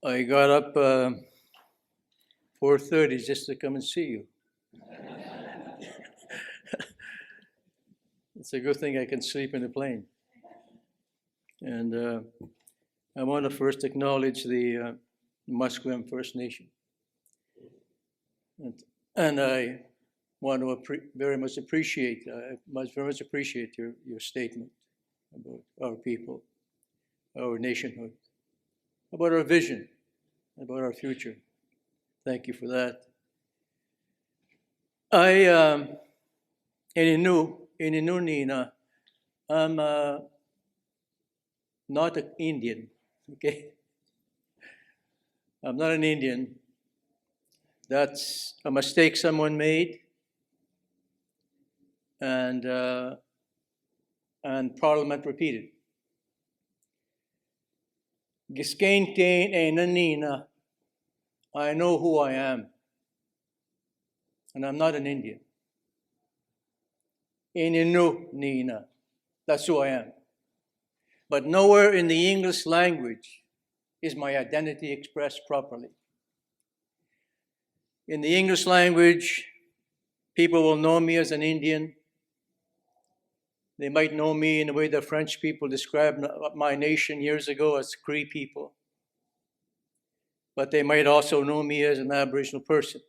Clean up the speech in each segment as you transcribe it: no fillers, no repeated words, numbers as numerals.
I got up 4:30 just to come and see you. It's a good thing I can sleep in the plane. And I want to first acknowledge the Musqueam First Nation. And I want to very much appreciate your statement about our people, our nationhood, about our vision, about our future. Thank you for that. Ininu Nina, I'm not an Indian, okay? I'm not an Indian. That's a mistake someone made, and Parliament repeated. Giskaintain e Nanina, I know who I am, and I'm not an Indian. Ininu Nina, that's who I am. But nowhere in the English language is my identity expressed properly. In the English language, people will know me as an Indian. They might know me in the way the French people described my nation years ago as Cree people. But they might also know me as an Aboriginal person.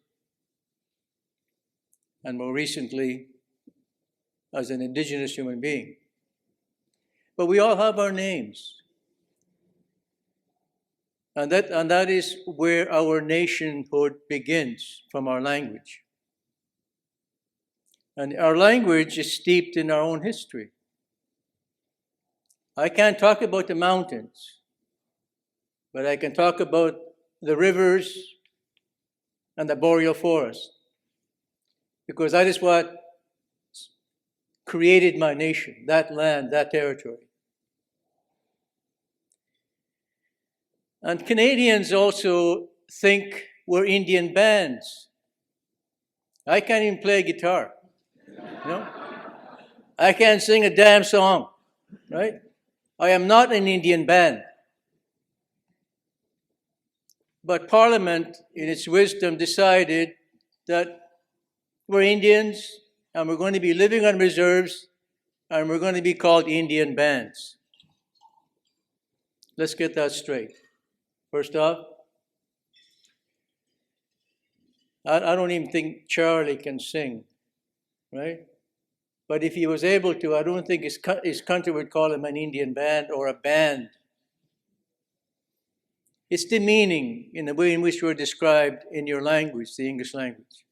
And more recently, as an Indigenous human being. But we all have our names. And that is where our nationhood begins, from our language. And our language is steeped in our own history. I can't talk about the mountains, but I can talk about the rivers and the boreal forest, because that is what created my nation, that land, that territory. And Canadians also think we're Indian bands. I can't even play guitar. You know? I can't sing a damn song, right? I am not an Indian band. But Parliament, in its wisdom, decided that we're Indians and we're going to be living on reserves and we're going to be called Indian bands. Let's get that straight. First off, I don't even think Charlie can sing, right? But if he was able to, I don't think his country would call him an Indian band or a band. It's demeaning in the way in which we're described in your language, the English language.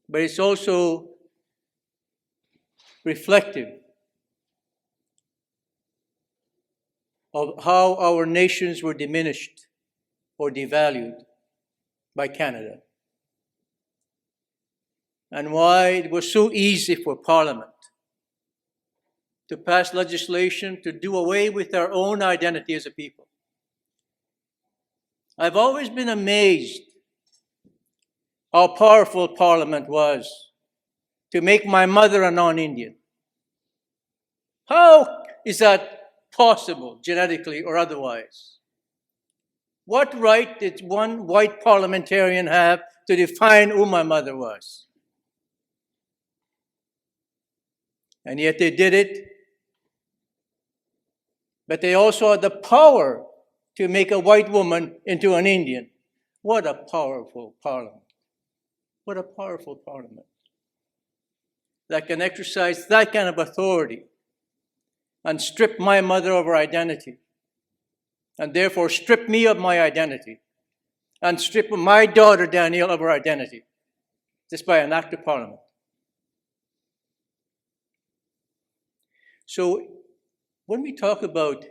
But it's also reflective of how our nations were diminished or devalued by Canada, and why it was so easy for Parliament to pass legislation to do away with our own identity as a people. I've always been amazed how powerful Parliament was to make my mother a non-Indian. How is that possible, genetically or otherwise? What right did one white parliamentarian have to define who my mother was? And yet they did it. But they also had the power to make a white woman into an Indian. What a powerful parliament. What a powerful parliament that can exercise that kind of authority and strip my mother of her identity, and therefore strip me of my identity, and strip my daughter Danielle of her identity, just by an act of Parliament. So when we talk about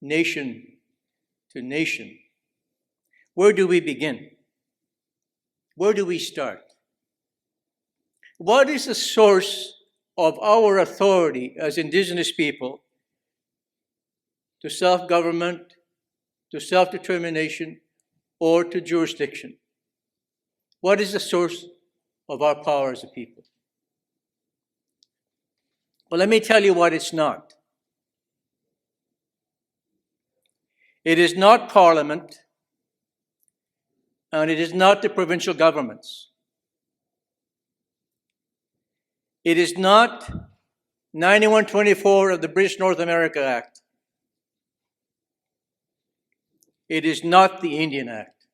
nation to nation, where do we begin? Where do we start? What is the source of our authority as Indigenous people to self-government, to self-determination, or to jurisdiction? What is the source of our power as a people? Well, let me tell you what it's not. It is not Parliament, and it is not the provincial governments. It is not 9124 of the British North America Act. It is not the Indian Act.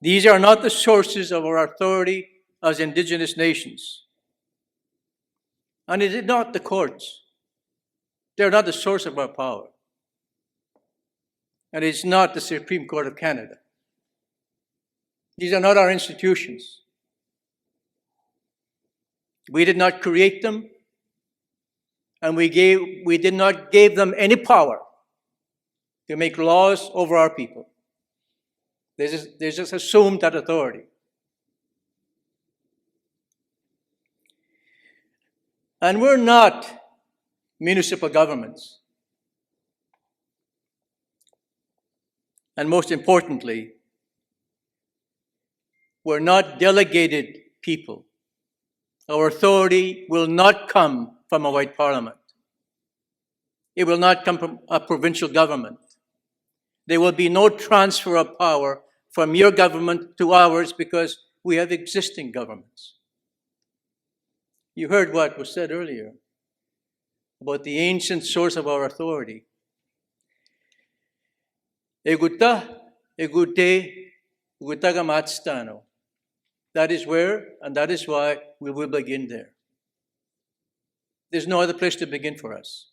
These are not the sources of our authority as Indigenous nations. And it is not the courts. They're not the source of our power. And it's not the Supreme Court of Canada. These are not our institutions. We did not create them, and we did not give them any power to make laws over our people. They just assumed that authority. And we're not municipal governments. And most importantly, we're not delegated people. Our authority will not come from a white parliament. It will not come from a provincial government. There will be no transfer of power from your government to ours because we have existing governments. You heard what was said earlier about the ancient source of our authority. Eguta, egute, egutagamatstano. That is where, and that is why we will begin there. There's no other place to begin for us.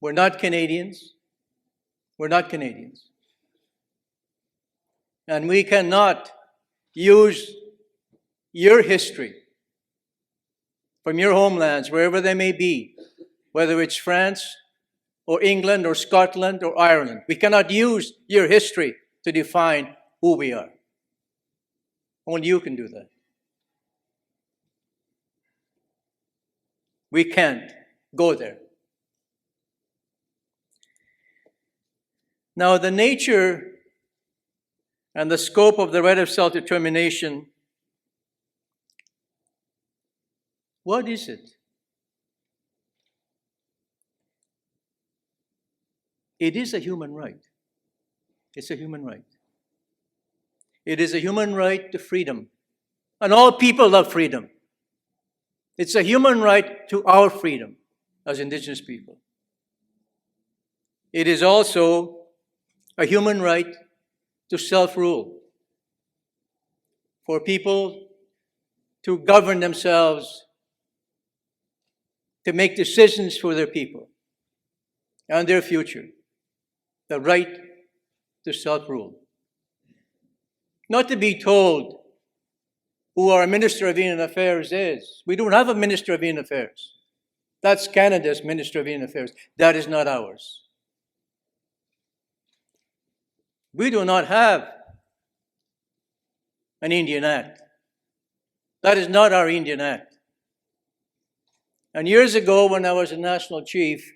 We're not Canadians. We're not Canadians. And we cannot use your history from your homelands, wherever they may be, whether it's France or England or Scotland or Ireland. We cannot use your history to define who we are. Only you can do that. We can't go there. Now, the nature and the scope of the right of self-determination, what is it? It is a human right. It's a human right. It is a human right to freedom. And all people love freedom. It's a human right to our freedom as Indigenous people. It is also a human right to self-rule, for people to govern themselves, to make decisions for their people and their future. The right to self-rule. Not to be told who our Minister of Indian Affairs is. We don't have a Minister of Indian Affairs. That's Canada's Minister of Indian Affairs. That is not ours. We do not have an Indian Act. That is not our Indian Act. And years ago, when I was a national chief,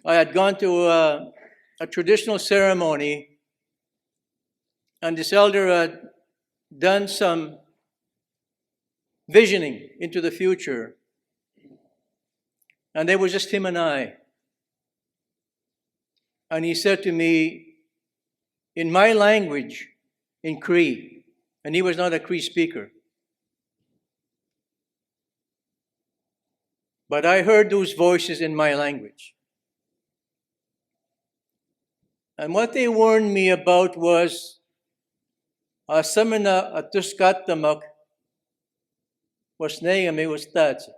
I had gone to a traditional ceremony, and this elder had done some visioning into the future. And there was just him and I. And he said to me, in my language, in Cree, and he was not a Cree speaker, but I heard those voices in my language. And what they warned me about was asamina atuskatamak wasnayame wastatsa.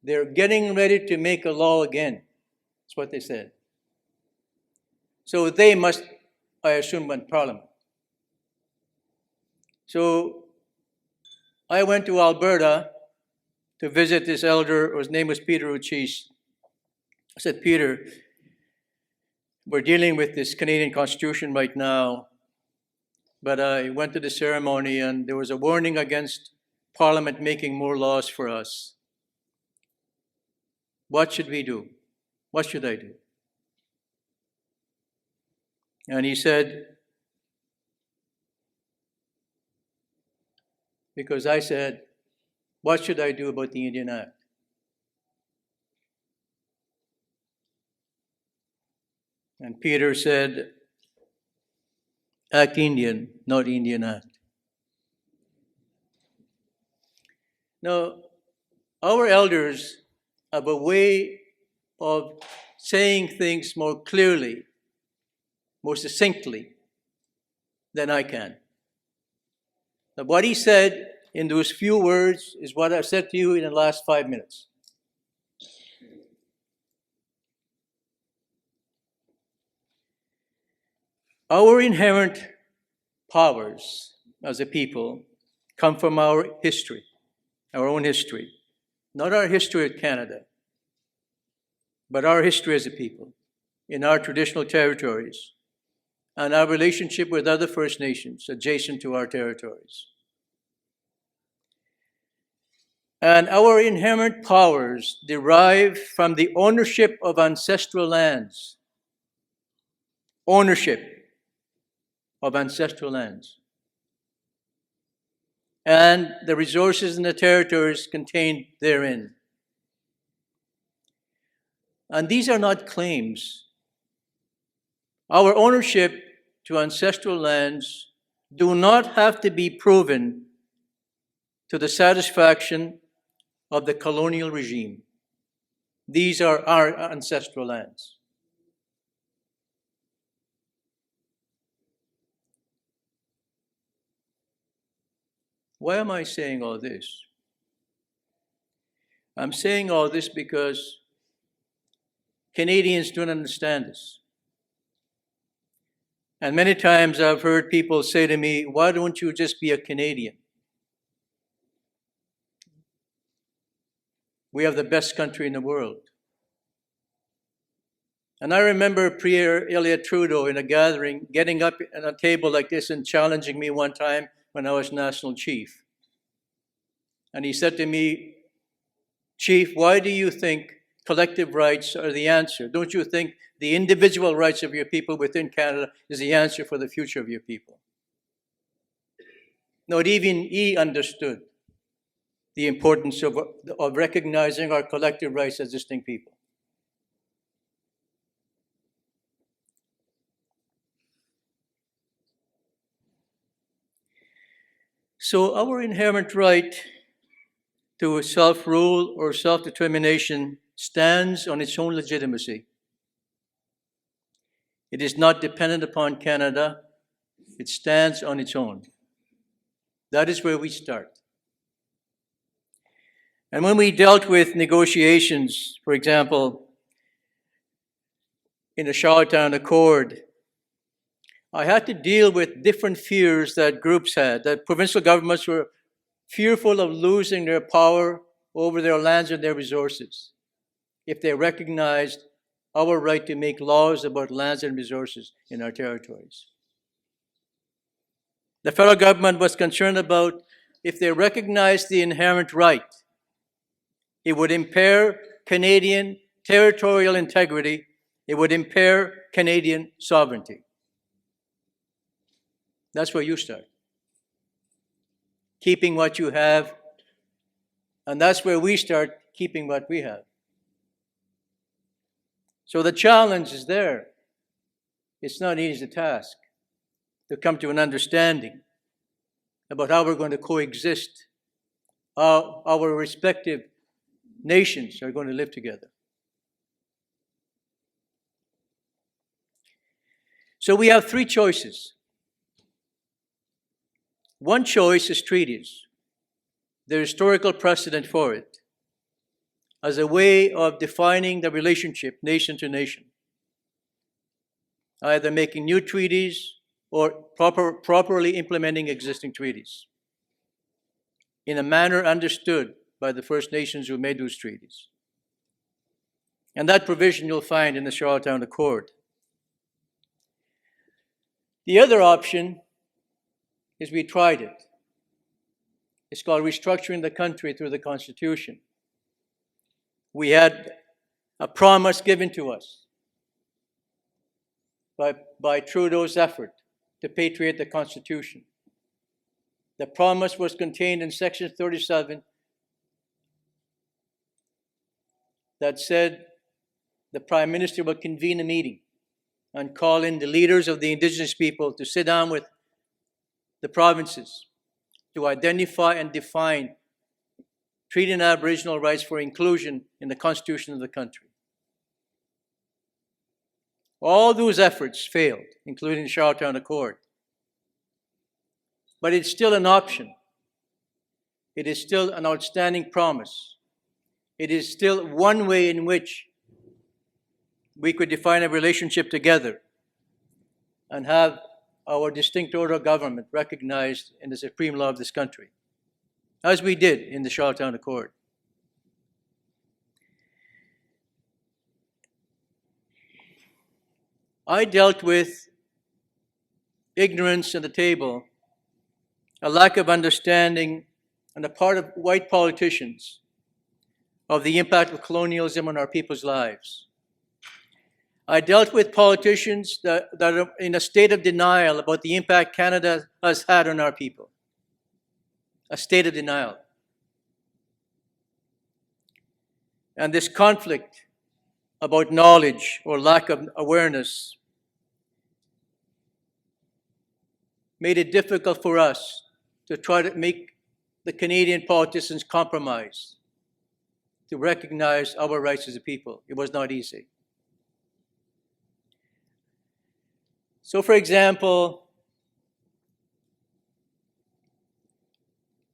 They're getting ready to make a law again. That's what they said. So they must, I assume, want Parliament. So I went to Alberta to visit this elder, whose name was Peter Uchis. I said, Peter, we're dealing with this Canadian Constitution right now, but I went to the ceremony and there was a warning against Parliament making more laws for us. What should we do? What should I do? And he said, because I said, what should I do about the Indian Act? And Peter said, act Indian, not Indian act. Now, our elders have a way of saying things more clearly, more succinctly than I can. Now, what he said in those few words is what I've said to you in the last 5 minutes. Our inherent powers as a people come from our history, our own history. Not our history of Canada, but our history as a people in our traditional territories and our relationship with other First Nations adjacent to our territories. And our inherent powers derive from the ownership of ancestral lands. Ownership of ancestral lands. And the resources and the territories contained therein. And these are not claims. Our ownership to ancestral lands do not have to be proven to the satisfaction of the colonial regime. These are our ancestral lands. Why am I saying all this? I'm saying all this because Canadians don't understand this. And many times I've heard people say to me, why don't you just be a Canadian? We have the best country in the world. And I remember Premier Elliott Trudeau in a gathering getting up at a table like this and challenging me one time when I was National Chief. And he said to me, Chief, why do you think collective rights are the answer? Don't you think the individual rights of your people within Canada is the answer for the future of your people? Not even he understood the importance of recognizing our collective rights as distinct people. So our inherent right to self-rule or self-determination stands on its own legitimacy. It is not dependent upon Canada. It stands on its own. That is where we start. And when we dealt with negotiations, for example, in the Charlottetown Accord, I had to deal with different fears that groups had, that provincial governments were fearful of losing their power over their lands and their resources if they recognized our right to make laws about lands and resources in our territories. The federal government was concerned about if they recognized the inherent right, it would impair Canadian territorial integrity, it would impair Canadian sovereignty. That's where you start. Keeping what you have, and that's where we start keeping what we have. So the challenge is there. It's not an easy task to come to an understanding about how we're going to coexist, how our respective nations are going to live together. So we have three choices. One choice is treaties, the historical precedent for it, as a way of defining the relationship nation to nation, either making new treaties or properly implementing existing treaties in a manner understood by the First Nations who made those treaties. And that provision you'll find in the Charlottetown Accord. The other option is we tried it. It's called restructuring the country through the Constitution. We had a promise given to us by Trudeau's effort to patriate the Constitution. The promise was contained in Section 37 that said the Prime Minister will convene a meeting and call in the leaders of the indigenous people to sit down with the provinces to identify and define treaty and Aboriginal rights for inclusion in the constitution of the country. All those efforts failed, including the Charlottetown Accord. But it's still an option. It is still an outstanding promise. It is still one way in which we could define a relationship together and have our distinct order of government recognized in the supreme law of this country, as we did in the Charlottetown Accord. I dealt with ignorance at the table, a lack of understanding on the part of white politicians of the impact of colonialism on our people's lives. I dealt with politicians that are in a state of denial about the impact Canada has had on our people. A state of denial. And this conflict about knowledge or lack of awareness made it difficult for us to try to make the Canadian politicians compromise to recognize our rights as a people. It was not easy. So, for example,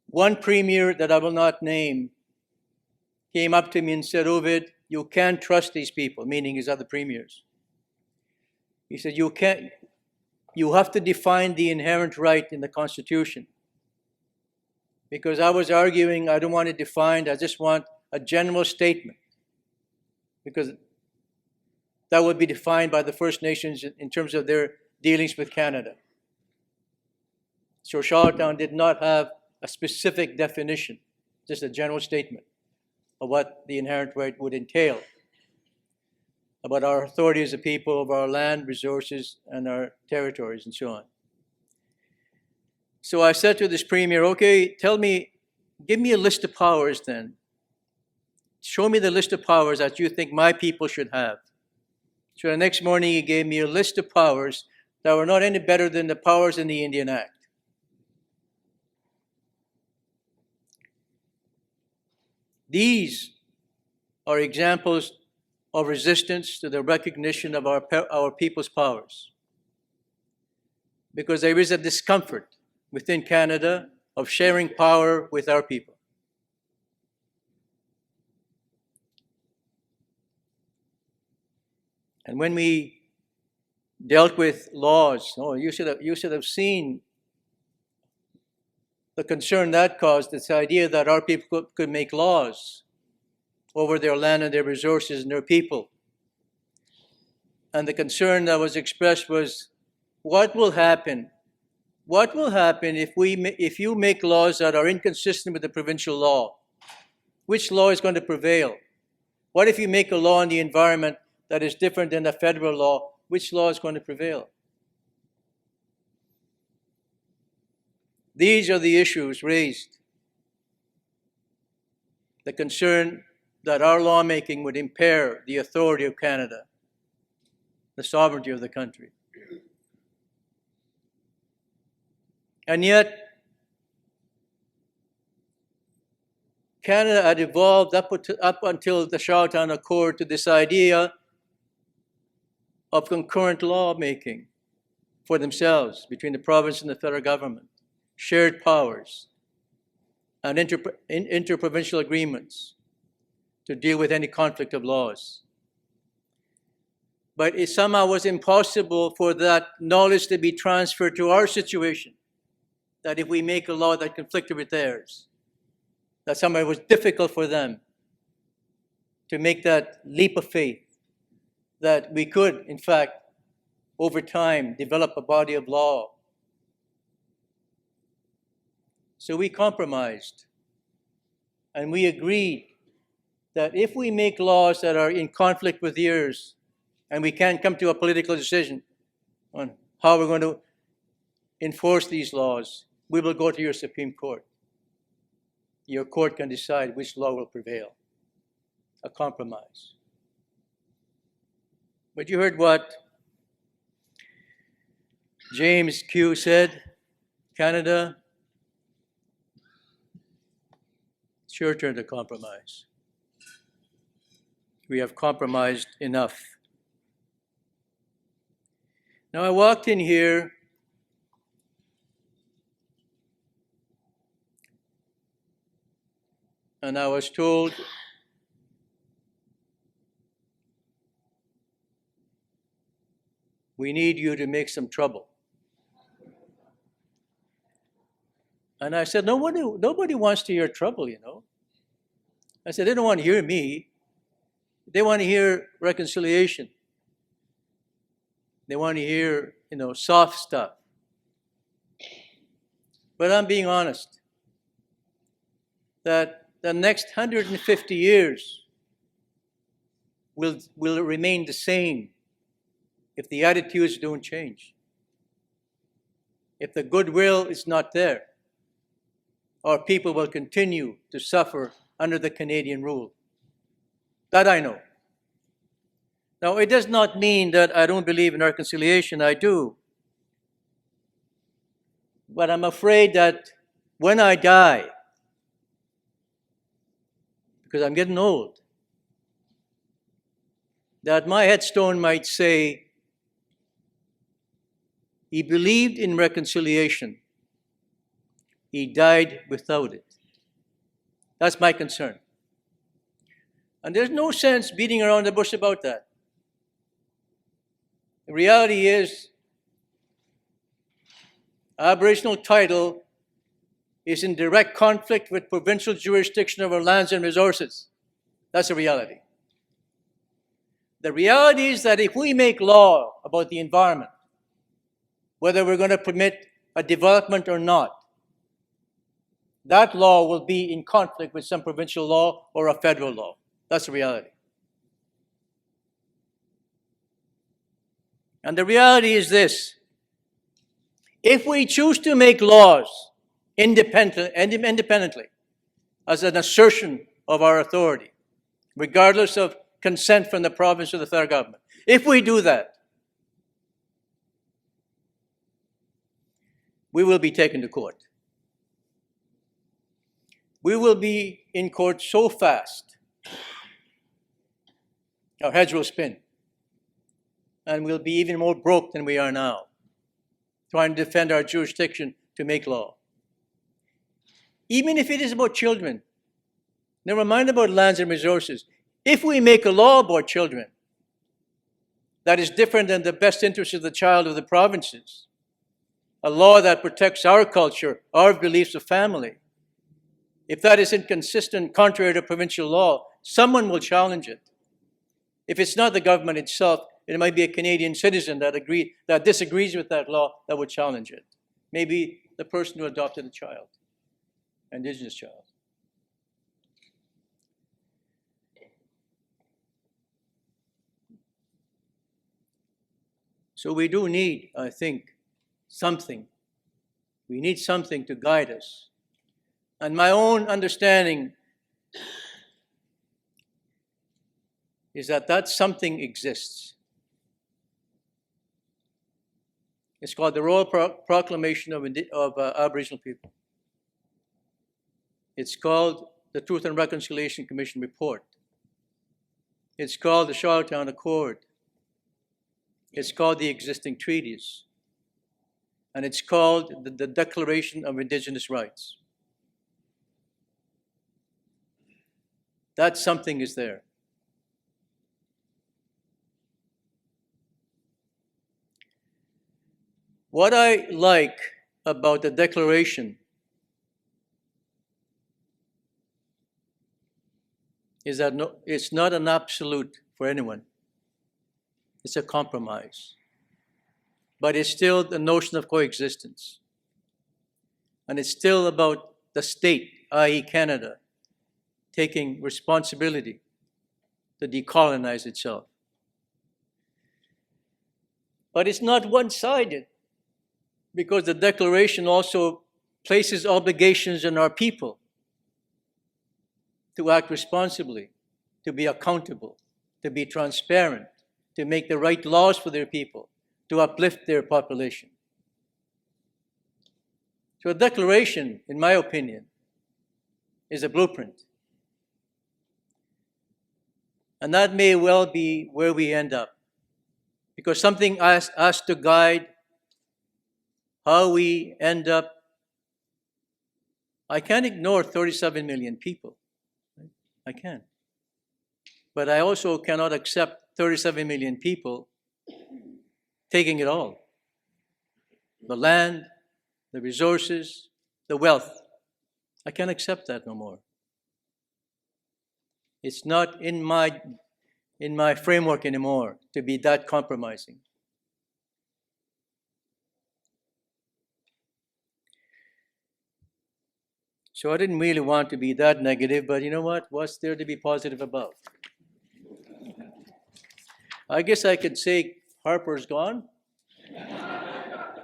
one premier that I will not name came up to me and said, "Ovide, you can't trust these people," meaning his other premiers. He said, you have to define the inherent right in the Constitution. Because I was arguing, I don't want it defined, I just want a general statement. Because that would be defined by the First Nations in terms of their dealings with Canada. So Charlottetown did not have a specific definition, just a general statement of what the inherent right would entail, about our authority as a people over our land, resources, and our territories, and so on. So I said to this premier, okay, give me a list of powers then. Show me the list of powers that you think my people should have. So the next morning he gave me a list of powers that were not any better than the powers in the Indian Act. These are examples of resistance to the recognition of our people's powers. Because there is a discomfort within Canada of sharing power with our people. And when we dealt with laws, you should have seen the concern that caused, this idea that our people could make laws over their land and their resources and their people. And the concern that was expressed was, what will happen? What will happen if you make laws that are inconsistent with the provincial law? Which law is going to prevail? What if you make a law on the environment that is different than the federal law? Which law is going to prevail? These are the issues raised. The concern that our lawmaking would impair the authority of Canada, the sovereignty of the country. And yet, Canada had evolved up until the Charlottetown Accord to this idea of concurrent lawmaking for themselves between the province and the federal government, shared powers, and interprovincial agreements to deal with any conflict of laws. But it somehow was impossible for that knowledge to be transferred to our situation, that if we make a law that conflicted with theirs, that somehow it was difficult for them to make that leap of faith, that we could, in fact, over time, develop a body of law. So we compromised, and we agreed that if we make laws that are in conflict with theirs, and we can't come to a political decision on how we're going to enforce these laws, we will go to your Supreme Court. Your court can decide which law will prevail. A compromise. But you heard what James Q said, Canada, it's your turn to compromise. We have compromised enough. Now, I walked in here and I was told we need you to make some trouble. And I said, nobody wants to hear trouble, you know. I said, they don't want to hear me. They want to hear reconciliation. They want to hear, you know, soft stuff. But I'm being honest, that the next 150 years will remain the same if the attitudes don't change. If the goodwill is not there, our people will continue to suffer under the Canadian rule. That I know. Now, it does not mean that I don't believe in reconciliation. I do. But I'm afraid that when I die, because I'm getting old, that my headstone might say, he believed in reconciliation. He died without it. That's my concern. And there's no sense beating around the bush about that. The reality is, Aboriginal title is in direct conflict with provincial jurisdiction over lands and resources. That's the reality. The reality is that if we make law about the environment, whether we're going to permit a development or not, that law will be in conflict with some provincial law or a federal law. That's the reality. And the reality is this. If we choose to make laws independently, as an assertion of our authority, regardless of consent from the province or the federal government, if we do that, we will be taken to court. We will be in court so fast, our heads will spin, and we'll be even more broke than we are now, trying to defend our jurisdiction to make law. Even if it is about children, never mind about lands and resources, if we make a law about children that is different than the best interest of the child of the provinces, a law that protects our culture, our beliefs of family, if that is inconsistent, contrary to provincial law, someone will challenge it. If it's not the government itself, it might be a Canadian citizen that disagrees with that law that would challenge it. Maybe the person who adopted a child, Indigenous child. So we do need, I think, something. We need something to guide us. And my own understanding is that something exists. It's called the Royal Proclamation of Aboriginal People. It's called the Truth and Reconciliation Commission Report. It's called the Charlottetown Accord. It's called the existing treaties. And it's called the Declaration of Indigenous Rights. That something is there. What I like about the Declaration is that it's not an absolute for anyone. It's a compromise. But it's still the notion of coexistence. And it's still about the state, i.e. Canada, taking responsibility to decolonize itself. But it's not one-sided, because the Declaration also places obligations on our people to act responsibly, to be accountable, to be transparent, to make the right laws for their people, to uplift their population. So a declaration, in my opinion, is a blueprint. And that may well be where we end up. Because something has to guide how we end up. I can't ignore 37 million people. I can't. But I also cannot accept 37 million people taking it all. The land, the resources, the wealth. I can't accept that no more. It's not in my framework anymore to be that compromising. So I didn't really want to be that negative, but you know what? What's there to be positive about? I guess I could say Harper's gone.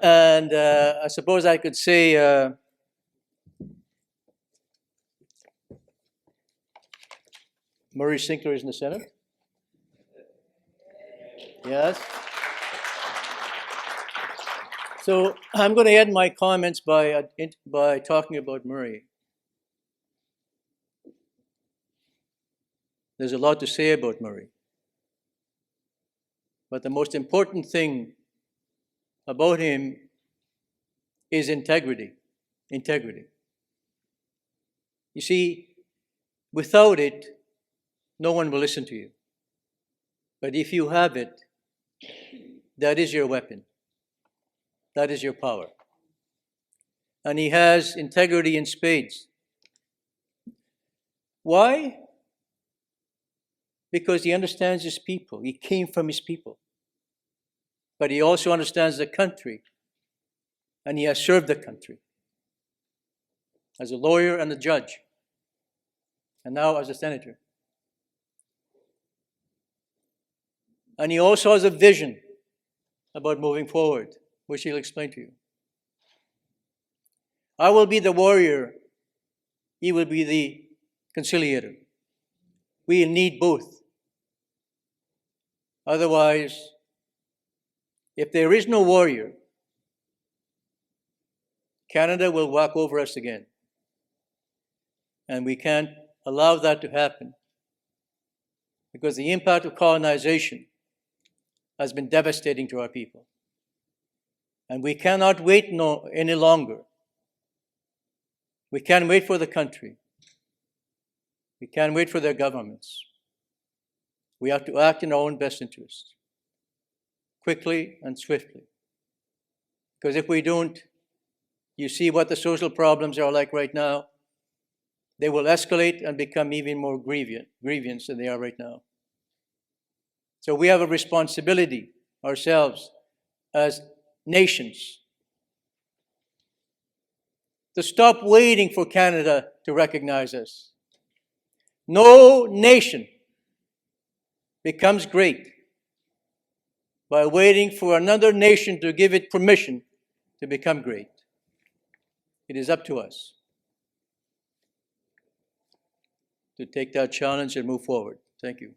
And I suppose I could say Murray Sinclair is in the Senate. Yes. So I'm going to end my comments by talking about Murray. There's a lot to say about Murray. But the most important thing about him is integrity. Integrity. You see, without it, no one will listen to you. But if you have it, that is your weapon. That is your power. And he has integrity in spades. Why? Because he understands his people. He came from his people. But he also understands the country. And he has served the country as a lawyer and a judge. And now as a senator. And he also has a vision about moving forward, which he'll explain to you. I will be the warrior. He will be the conciliator. We need both. Otherwise, if there is no warrior, Canada will walk over us again. And we can't allow that to happen because the impact of colonization has been devastating to our people. And we cannot wait any longer. We can't wait for the country. We can't wait for their governments. We have to act in our own best interest, quickly and swiftly. Because if we don't, you see what the social problems are like right now. They will escalate and become even more grievous than they are right now. So we have a responsibility ourselves as nations to stop waiting for Canada to recognize us. No nation becomes great by waiting for another nation to give it permission to become great. It is up to us to take that challenge and move forward. Thank you.